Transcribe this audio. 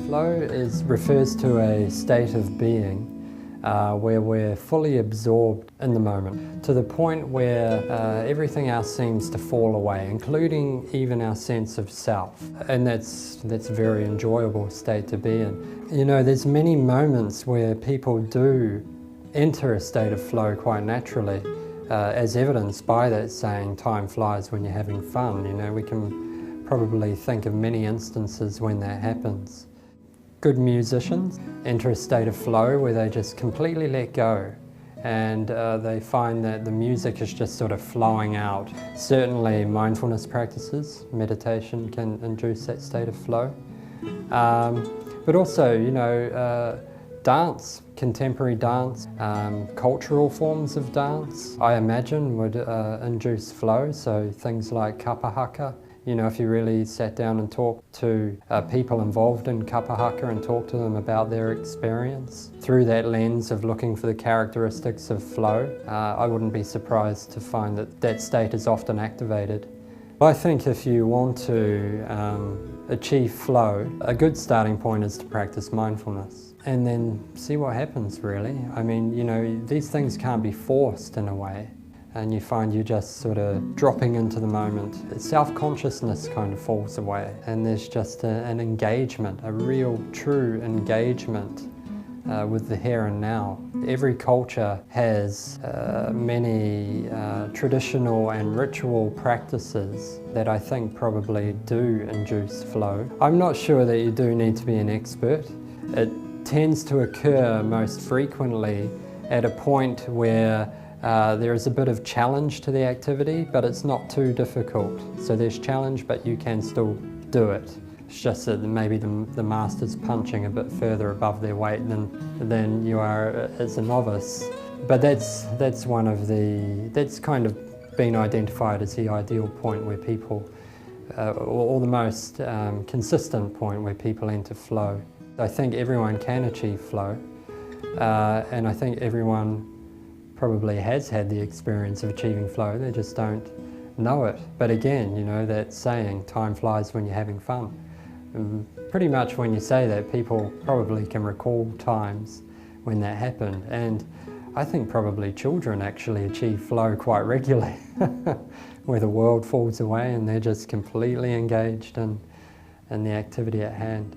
Flow refers to a state of being where we're fully absorbed in the moment, to the point where everything else seems to fall away, including even our sense of self. And that's a very enjoyable state to be in. You know, there's many moments where people do enter a state of flow quite naturally, as evidenced by that saying, time flies when you're having fun. You know, we can probably think of many instances when that happens. Good musicians enter a state of flow where they just completely let go, and they find that the music is just sort of flowing out. Certainly mindfulness practices, meditation can induce that state of flow. But also, you know, dance, contemporary dance, cultural forms of dance, I imagine would induce flow. So things like kapa haka. You know, if you really sat down and talked to people involved in kapa haka and talked to them about their experience through that lens of looking for the characteristics of flow, I wouldn't be surprised to find that that state is often activated. I think if you want to achieve flow, a good starting point is to practice mindfulness and then see what happens, really. I mean, you know, these things can't be forced in a way, and you find you just sort of dropping into the moment. Self-consciousness kind of falls away, and there's just an engagement, a real true engagement with the here and now. Every culture has many traditional and ritual practices that I think probably do induce flow. I'm not sure that you do need to be an expert. It tends to occur most frequently at a point where there is a bit of challenge to the activity, but it's not too difficult. So there's challenge, but you can still do it. It's just that maybe the master's punching a bit further above their weight than you are as a novice. But that's kind of been identified as the ideal point where people, or the most consistent point where people enter flow. I think everyone can achieve flow, and I think everyone probably has had the experience of achieving flow, they just don't know it. But again, you know, that saying, time flies when you're having fun. Pretty much when you say that, people probably can recall times when that happened. And I think probably children actually achieve flow quite regularly, where the world falls away and they're just completely engaged in the activity at hand.